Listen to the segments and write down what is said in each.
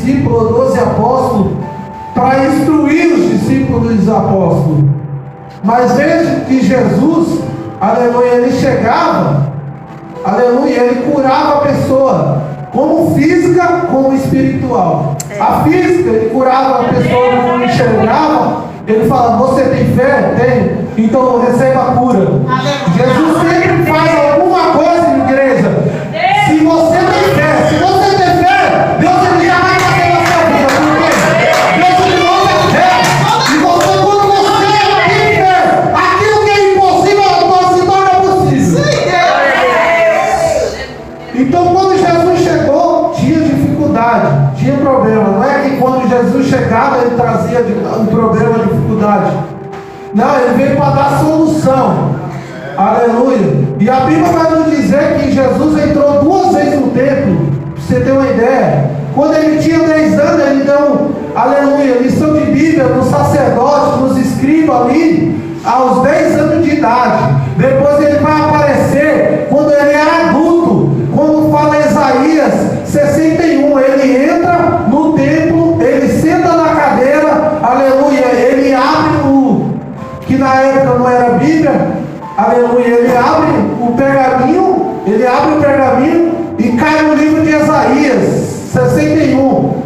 discípulos, 12 apóstolos, para instruir os discípulos e os apóstolos. Mas veja que Jesus, aleluia, ele chegava, aleluia, ele curava a pessoa, como física, como espiritual. A física, ele curava a pessoa que não enxergava. Ele fala: você tem fé? Tem. Então receba a cura. Jesus sempre faz alguma coisa, igreja. Se você tem fé, se você tem fé, Deus ele já vai fazer na sua vida. Por quê? Deus ele não tem fé. E você, quando você tem fé, aquilo que é impossível se torna possível. Então, quando Jesus chegou, tinha dificuldade, tinha problema. Não é que quando Jesus chegava, ele trazia um problema, dificuldade. Não, ele veio para dar solução. Aleluia. E a Bíblia vai nos dizer que Jesus entrou 2 vezes no templo. Para você ter uma ideia. Quando ele tinha 10 anos, ele deu, aleluia, lição de Bíblia nos sacerdotes, nos escribas ali, aos 10 anos de idade. Depois ele vai aparecer quando ele é adulto. Quando fala Isaías 61, ele entra no templo, ele senta na cadeira, aleluia, ele abre que na época não era Bíblia, aleluia, ele abre o pergaminho e cai no livro de Isaías 61.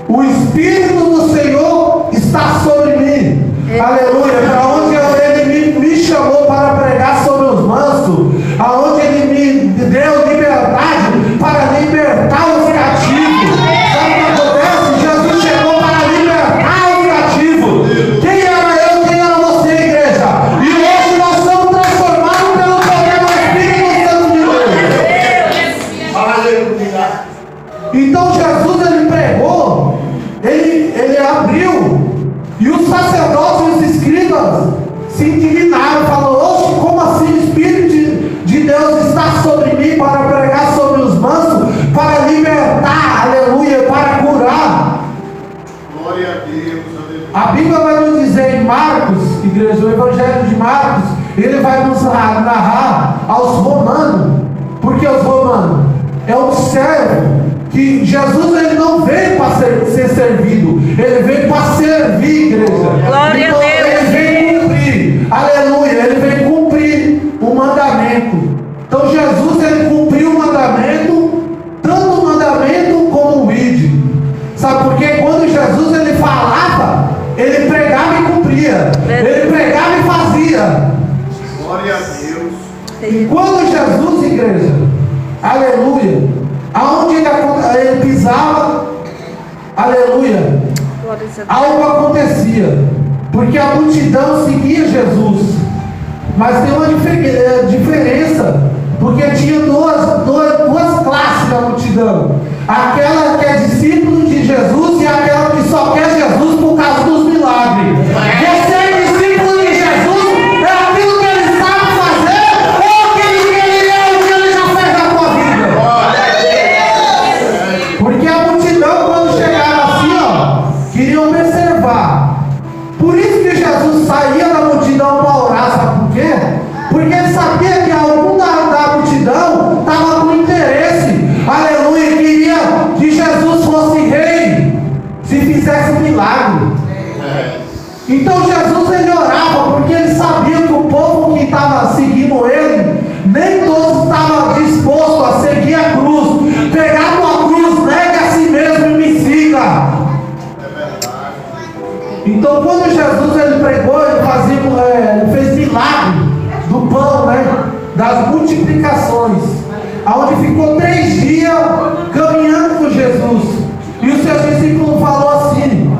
O Espírito do Senhor está sobre mim, aleluia, para onde ele me chamou para pregar sobre os mansos, aonde ele me deu liberdade para libertar os cativos. Sabe o que acontece? Jesus chegou para libertar os cativos. Quem era eu, quem era você, igreja? E hoje nós somos transformados pelo poder do Espírito Santo de Deus. Aleluia. Então Jesus ele pregou, ele abriu, e os sacerdotes e os escribas se indignaram, falaram: como assim o Espírito de Deus está sobre mim para pregar sobre os mansos, para libertar, aleluia, para curar? Glória a Deus, aleluia. A Bíblia vai nos dizer em Marcos, igreja, o Evangelho de Marcos, ele vai nos narrar aos romanos. Porque os romanos é um servo, que Jesus ele não veio para ser servido, ele veio para servir, igreja. Glória então, a Deus. Ele veio cumprir, aleluia, ele veio cumprir o mandamento. Então Jesus ele cumpriu o mandamento, tanto o mandamento como o ide. Sabe por quê? Quando Jesus ele falava, ele pregava e cumpria, ele pregava e fazia. Glória a Deus. E quando Jesus, igreja, aleluia, aonde ele pisava, aleluia, algo acontecia, porque a multidão seguia Jesus. Mas tem uma diferença, porque tinha duas classes da multidão: aquela que é discípulo de Jesus e aquela que só quer Jesus por causa dos milagres. Você é discípulo de Jesus, é aquilo que ele sabe fazer, ou aquilo que ele é, o que ele já fez na tua vida. Porque a multidão, quando chegava assim, queria observar. Por isso que Jesus saía da multidão para orar, sabe por quê? Porque ele sabia que algum da multidão estava com interesse, aleluia, queria que Jesus fosse rei, se fizesse um milagre. Então Jesus ele orava, porque ele sabia que o povo que estava seguindo ele, nem todos estavam dispostos a seguir a cruz. Pegar tua cruz, negue a si mesmo e me siga. Então quando Jesus ele pregou, ele fez milagre do pão, das multiplicações, aonde ficou 3 dias caminhando com Jesus. E o seu discípulo falou assim,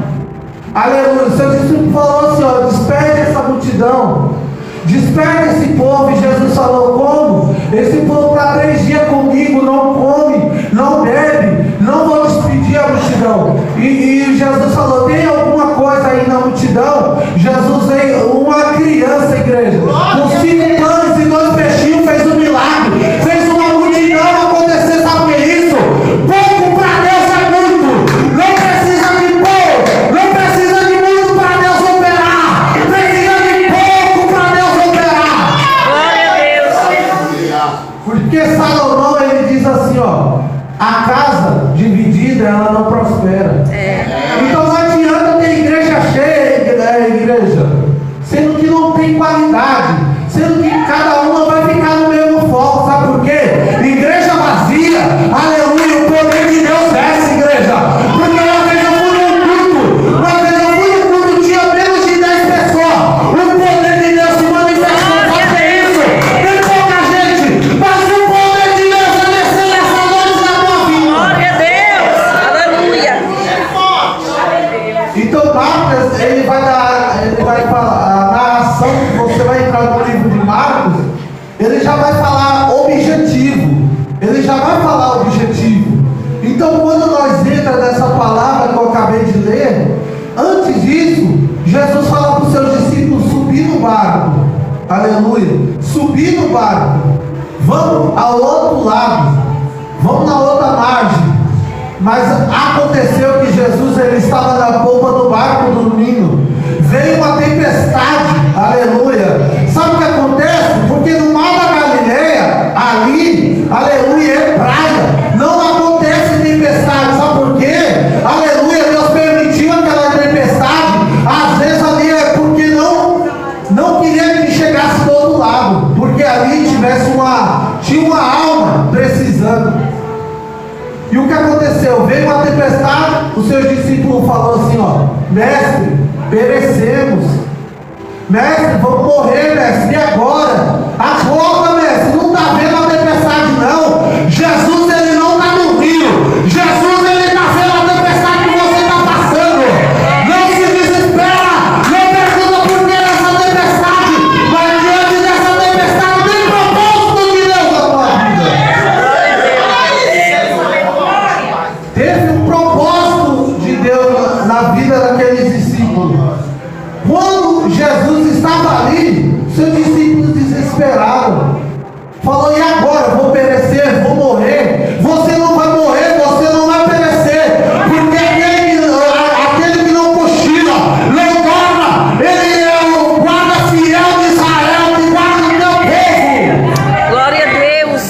aleluia, o seu discípulo falou assim: despede essa multidão, despede esse povo. E Jesus falou: como? Esse povo está 3 dias comigo, não come, não bebe, não vou despedir a multidão. E Jesus falou: tem alguma coisa aí na multidão? Jesus veio, uma criança, igreja, com 5 pães e 2 peixinhos, fez um milagre, fez uma multidão acontecer. Sabe o que é isso? Pouco para Deus é muito. Não precisa de pouco, não precisa de muito para Deus operar, precisa de pouco para Deus operar. Glória a Deus. Porque Salomão ele diz assim: a casa dividida ela não prospera. prospera. Então não adianta ter igreja cheia, igreja, sendo que não tem qualidade, sendo que cada uma vai ficar no mesmo foco. Sabe por quê? Igreja vazia, aleluia, o poder de Deus desce, igreja. Porque uma vez eu fui num culto, tinha menos de 10 pessoas. O poder de Deus se manifestou. Fazer isso, tem pouca gente, mas o poder de Deus vai descer nessa noite na tua vida. Glória a Deus, aleluia. Então Marcos, ele vai falar, a narração, você vai entrar no livro de Marcos, ele já vai falar objetivo. Ele já vai falar objetivo. Então quando nós entramos nessa palavra que eu acabei de ler, antes disso, Jesus fala para os seus discípulos subir no barco. Aleluia. Subir no barco. Vamos ao outro lado. Vamos na outra margem. Mas aconteceu que Jesus, ele estava na polpa do barco dormindo. Veio uma tempestade. Aleluia. Sabe o que acontece? Porque no mar da Galileia, ali, aleluia, é praia. Não acontece tempestade. Sabe por quê? Aleluia, Deus permitiu aquela tempestade. Às vezes ali é porque não queria que chegasse do outro lado. Porque ali tinha uma alma precisando. E o que aconteceu? Veio uma tempestade, os seus discípulos falaram assim, mestre, perecemos. Mestre, vamos morrer, mestre, e agora? Acorda, mestre, não está vendo a tempestade não. Jesus, ele não está dormindo. Jesus, ele está vendo a tempestade que você está passando. Não se desespera, não pergunta por que essa tempestade, mas diante dessa tempestade tem propósito de Deus na tua vida. Teve um propósito de Deus na vida daqueles discípulos. Quando Jesus estava ali, seus discípulos desesperaram. Falou, e agora? Vou perecer, vou morrer. Você não vai morrer, você não vai perecer. Porque aquele que não cochila, não dorme, ele é o guarda fiel de Israel, que guarda o meu povo. Glória a Deus.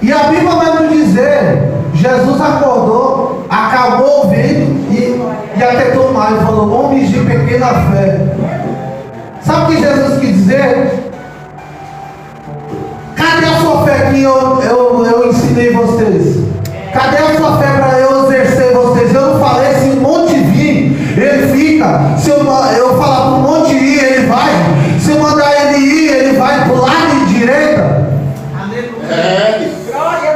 E a Bíblia vai nos dizer, Jesus acordou, acabou o vento e aquietou o mar e falou, homens de pequena fé. Sabe o que Jesus quis dizer? Cadê a sua fé que eu ensinei vocês? Cadê a sua fé para eu exercer vocês? Eu não falei, se o monte vir, ele fica. Se eu falar para o monte ir, ele vai. Se eu mandar ele ir, ele vai para o lado de direita.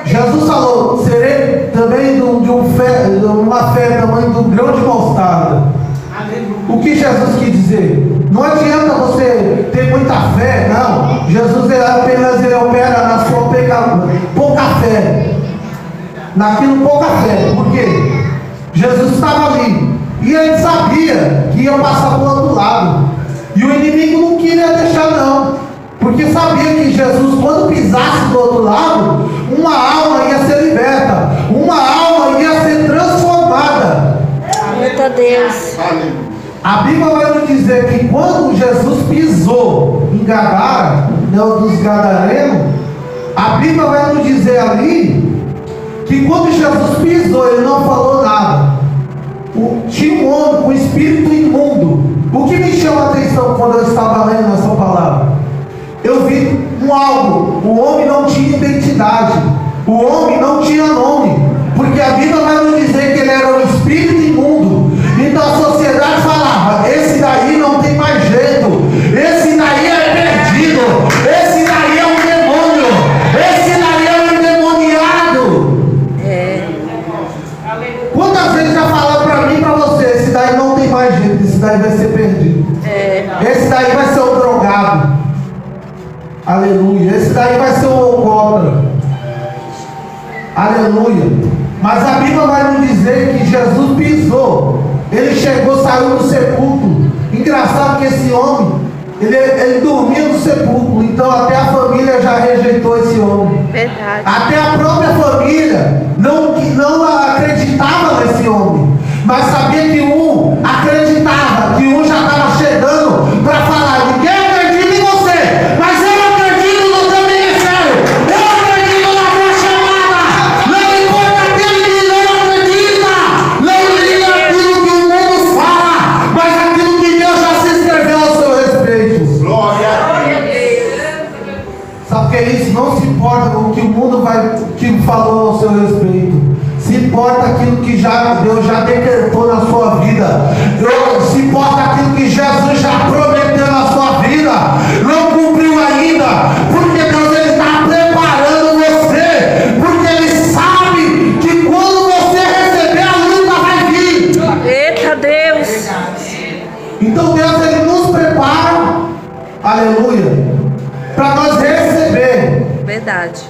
Jesus falou, serei também de uma fé tamanho do grão de mostarda. O que Jesus quis dizer? Não adianta você ter muita fé, não. Jesus ele opera na sua pouca fé. Naquilo pouca fé. Por quê? Jesus estava ali. E ele sabia que ia passar para o outro lado. E o inimigo não queria deixar não. Porque sabia que Jesus, quando pisasse do outro lado, uma alma ia ser liberta. Uma alma ia ser transformada. Glória a Deus. A Bíblia vai nos dizer que quando Jesus pisou em Gadara, dos Gadarenos, a Bíblia vai nos dizer ali que quando Jesus pisou, ele não falou nada. Tinha um homem com espírito imundo. O que me chama a atenção quando eu estava lendo essa palavra? Eu vi algo. O homem não tinha identidade. O homem não tinha nome. Porque a Bíblia vai nos dizer que ele era um espírito imundo. Então a sociedade falava, esse daí não tem mais jeito. Esse daí é perdido. Esse daí é um demônio. Esse daí é um endemoniado. Quantas vezes já falaram para mim e para você, esse daí não tem mais jeito. Esse daí vai ser perdido. Esse daí vai ser o drogado. Aleluia. Esse daí vai ser o alcoólatra. Aleluia. Mas a Bíblia vai nos dizer que Jesus pisou. Ele chegou, saiu do sepulcro. Engraçado que esse homem, ele dormia no sepulcro. Então até a família já rejeitou esse homem. Verdade. Até a própria família não acreditava nesse homem. Mas sabia que um acreditava, que um já estava chegando para falar, ninguém acredita em você, mas eu acredito no teu ministério. Eu acredito na tua chamada. Não importa aquele que não acredita. importa aquilo que Deus já decretou na sua vida. Se importa aquilo que Jesus já prometeu na sua vida. Não cumpriu ainda. Porque Deus ele está preparando você. Porque Ele sabe que quando você receber a luta vai vir. Eita Deus. Então Deus ele nos prepara. Aleluia. Para nós receber. Verdade.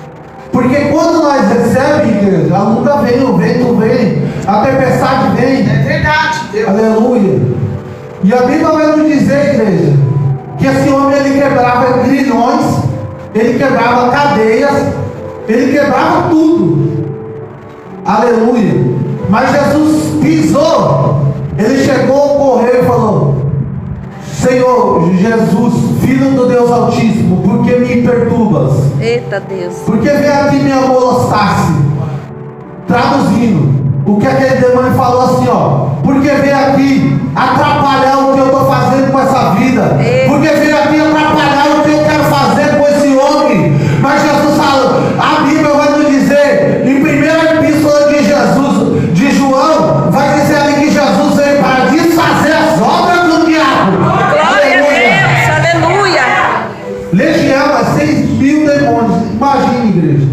Porque quando nós recebemos, igreja, a luta vem, o vento vem, a tempestade vem. É verdade, Deus. Aleluia. E a Bíblia vai nos dizer, igreja, que esse homem ele quebrava grilhões, ele quebrava cadeias, ele quebrava tudo. Aleluia. Mas Jesus pisou, ele chegou, correu e falou: Senhor Jesus, Filho do Deus Altíssimo, por que me perturbas? Eita Deus. Porque veio aqui me amolestar-se. Traduzindo, o que aquele demônio falou assim, ó. Porque veio aqui atrapalhar o que eu estou fazendo com essa vida. Porque veio aqui atrapalhar o que eu quero fazer com esse homem. Mas Jesus fala, a Bíblia vai nos dizer, em 1ª epístola de Jesus, de João, vai dizer ali que Jesus veio para desfazer as obras do diabo. Glória a Deus. Aleluia. Legião é 6.000 demônios. Imagine, igreja.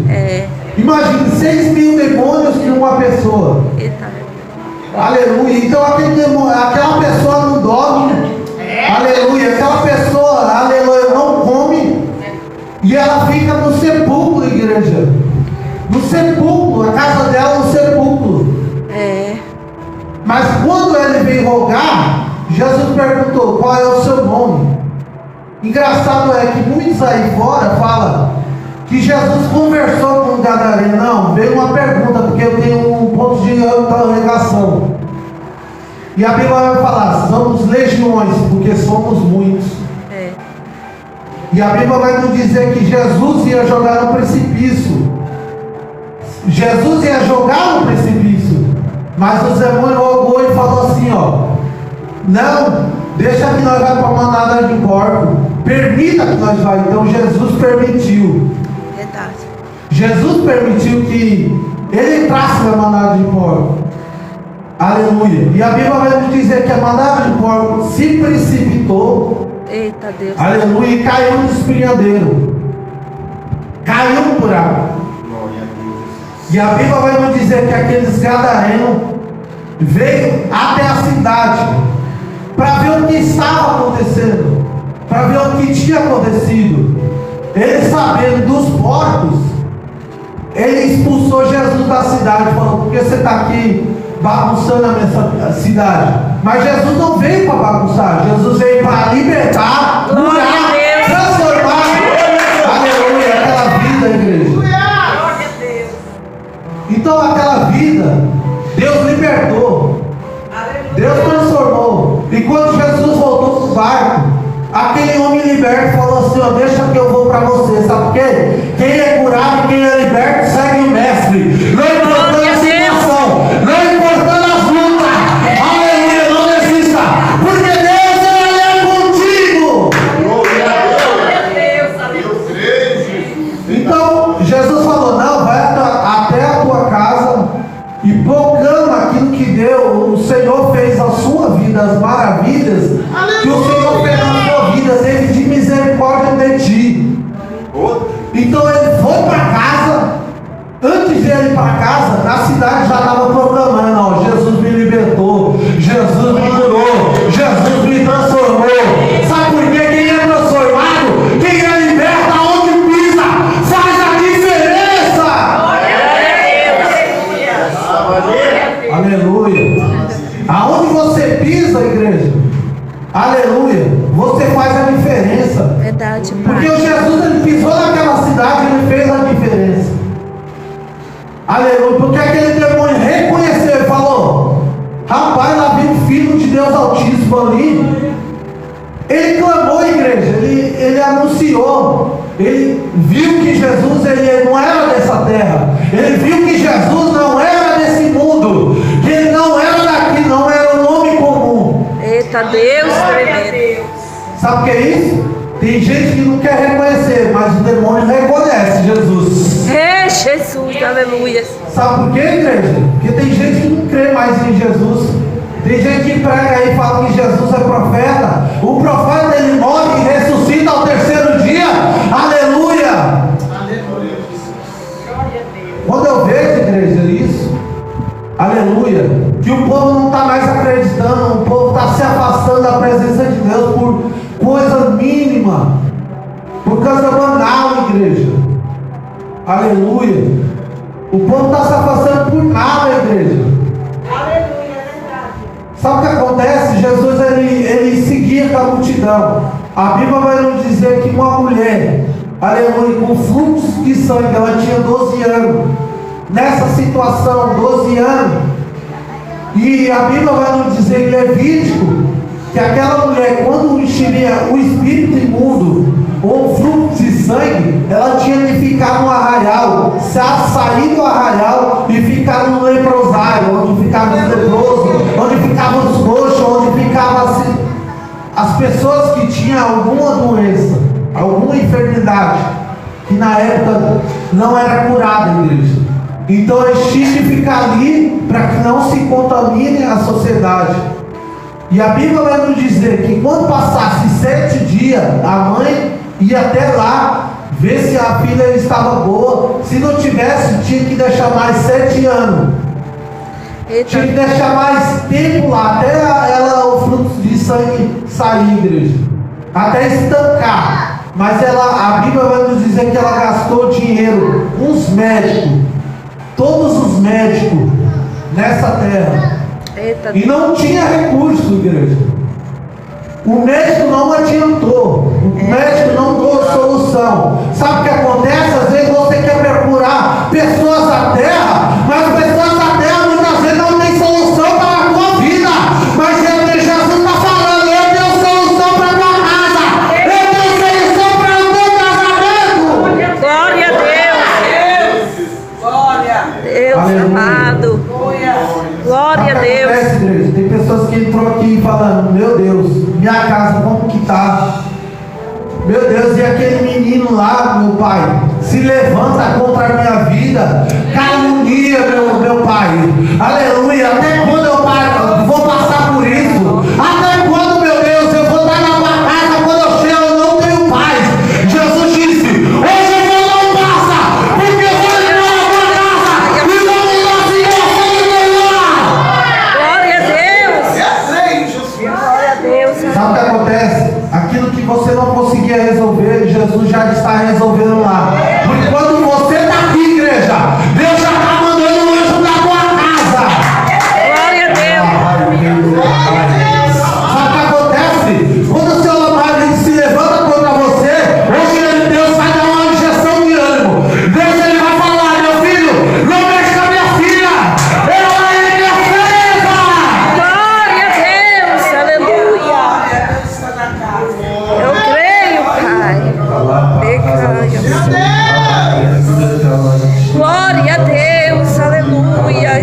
Imagine 6.000 demônios em uma pessoa. Eita. Aleluia. Então aquela pessoa não dorme. Aleluia. Aquela pessoa, aleluia, não come. E ela fica no sepulcro, igreja. No sepulcro. A casa dela é no sepulcro. Mas quando ele veio rogar, Jesus perguntou: qual é o seu nome? Engraçado é que muitos aí fora falam que Jesus conversou com o gadareno. Não, veio uma pergunta, porque eu tenho um ponto de interrogação. E a Bíblia vai falar: somos legiões, porque somos muitos. E a Bíblia vai nos dizer que Jesus ia jogar no precipício. Jesus ia jogar no precipício. Mas o demônio rogou e falou assim, ó: não, deixa que nós vamos para a manada de porco. Permita que nós vá. Então Jesus permitiu. Verdade. Jesus permitiu que ele entrasse na manada de porco. Aleluia. E a Bíblia vai nos dizer que a manada de porco se precipitou. Eita Deus. Aleluia. E caiu no espinhadeiro. Caiu no buraco. E a Bíblia vai nos dizer que aqueles gadarenos veio até a cidade para ver o que estava acontecendo, para ver o que tinha acontecido. Ele, sabendo dos porcos, ele expulsou Jesus da cidade, falando: por que você está aqui bagunçando a minha cidade? Mas Jesus não veio para bagunçar, Jesus veio para libertar, curar, transformar. Aleluia, aquela vida, igreja. Então aquela vida, Deus libertou, Deus transformou. E quando Jesus voltou para o barco, aquele homem liberto falou assim: ó, deixa que eu vou para você. Sabe por quê? Quem é curado e quem é liberto segue o mestre. Não importando a situação, não importando as lutas. Aleluia, não desista, porque Deus ele é contigo. Então Jesus falou: não, vai até a tua casa e proclama aquilo que Deus, o Senhor fez na sua vida, as maravilhas que o Senhor fez na sua vida, teve de misericórdia de ti. Então ele foi para casa. Antes de ele ir para casa, na cidade já estava proclamando: ó, Jesus me libertou, Jesus me curou, Jesus me transformou. Sabe por quê? Quem é transformado, quem é liberto, aonde pisa, faz a diferença. Aleluia. Aonde você pisa, igreja, aleluia, você faz a diferença. Verdade, Pai. Porque o Jesus ele pisou naquela cidade, ele fez a diferença. Aleluia. Porque aquele demônio reconheceu e falou: rapaz, lá vem o Filho de Deus Altíssimo ali. Ele clamou, igreja, ele anunciou. Ele viu que Jesus ele não era dessa terra. Ele viu que Jesus não era desse mundo, que ele não era daqui, não era um nome comum. Eita Deus, tremendo. Sabe o que é isso? Tem gente que não quer reconhecer, mas o demônio reconhece Jesus. Jesus, aleluia. Sabe por quê, igreja? Porque tem aleluia, que o povo não está mais acreditando, o povo está se afastando da presença de Deus por coisa mínima, por causa banal, igreja, aleluia. O povo está se afastando por nada, igreja. Aleluia, é verdade. Sabe o que acontece? Jesus ele seguia com a multidão. A Bíblia vai nos dizer que uma mulher, aleluia, com fluxo de sangue, ela tinha 12 anos. Nessa situação, 12 anos. E a Bíblia vai nos dizer em Levítico que aquela mulher, quando enxerga o espírito imundo ou fluxo de sangue, ela tinha que ficar no arraial, sair do arraial e ficar no leprosário, onde ficavam os leprosos, onde ficavam os coxos, onde ficavam as pessoas que tinham alguma doença, alguma enfermidade, que na época não era curada, igreja. Então eles tinham que ficar ali para que não se contamine a sociedade. E a Bíblia vai nos dizer que quando passasse 7 dias, a mãe ia até lá ver se a filha estava boa. Se não tivesse, tinha que deixar mais 7 anos. Eita. Tinha que deixar mais tempo lá, até o fluxo de sangue sair, igreja, até estancar. Mas a Bíblia vai nos dizer que ela gastou dinheiro, uns médicos, todos os médicos nessa terra. Eita. E não tinha recurso, igreja. O médico não adiantou. O médico não deu solução. Sabe o que acontece? Às vezes você quer procurar pessoas da terra, mas pessoas da terra muitas vezes não tem solução para a tua vida. Mas Jesus está falando: eu tenho solução para a tua casa. Eu tenho solução para o teu casamento. Glória a Deus. Glória. Deus Aleluia. amado. Glória a Deus. Acontece, igreja, tem pessoas que entrou aqui falando: meu Deus, minha casa como que está? Meu Deus, e aquele menino lá, meu pai, se levanta contra a minha vida, calunia meu pai, aleluia. Até quando eu vou passar por isso? Até quando, meu Deus, eu vou estar na tua casa? Quando eu chego eu não tenho paz. Jesus disse: hoje eu não passa, porque eu vou entrar na tua casa e vamos dar Glória a Deus. Glória a Deus. Sabe o que acontece? Aquilo que você não conseguia resolver, Jesus já está resolvendo lá. Porque quando você está aqui, igreja, Deus já está mandando um anjo da tua casa. Glória a Deus. Sabe o que acontece? Quando o seu marido se levanta contra você, hoje Deus vai dar uma injeção de ânimo. Deus ele vai falar: meu filho, não mexe com a minha filha, ela é minha filha. Glória a Deus. Aleluia. Eu creio, Pai. Glória a Deus. Aleluia.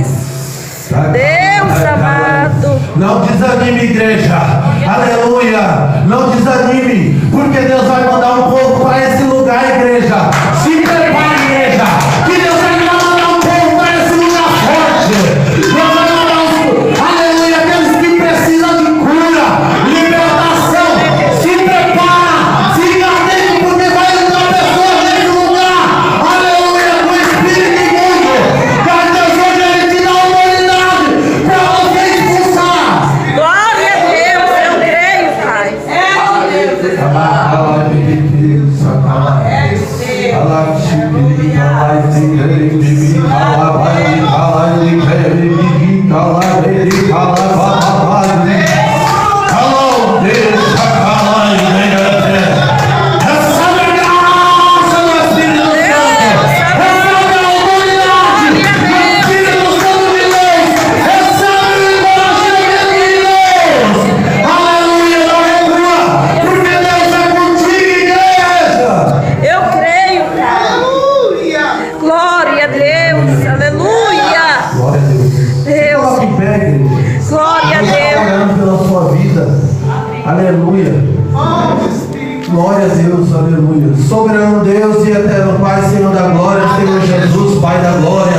Deus amado. Não desanime, igreja, aleluia, não desanime, porque Deus vai mandar um povo para esse lugar, igreja. Se prepare, igreja, que Deus vai mandar um povo para esse lugar forte. Deus vai mandar aleluia, aqueles que precisam de cura, libertação. Se prepara, fica atento, porque vai entrar pessoas nesse lugar, aleluia, com o espírito imundo. Mas Deus hoje ele te dá autoridade para você expulsar. Glória a Deus. Eu creio, Pai. Eu creio, Pai. Glória a Deus. Aleluia. Glória a Deus. Deus. Coloque em pé, igreja. Glória a Deus está Deus. orando pela sua vida. Aleluia. Glória a Deus, aleluia. Soberano Deus e eterno Pai, Senhor da glória, Senhor Jesus, Pai da glória.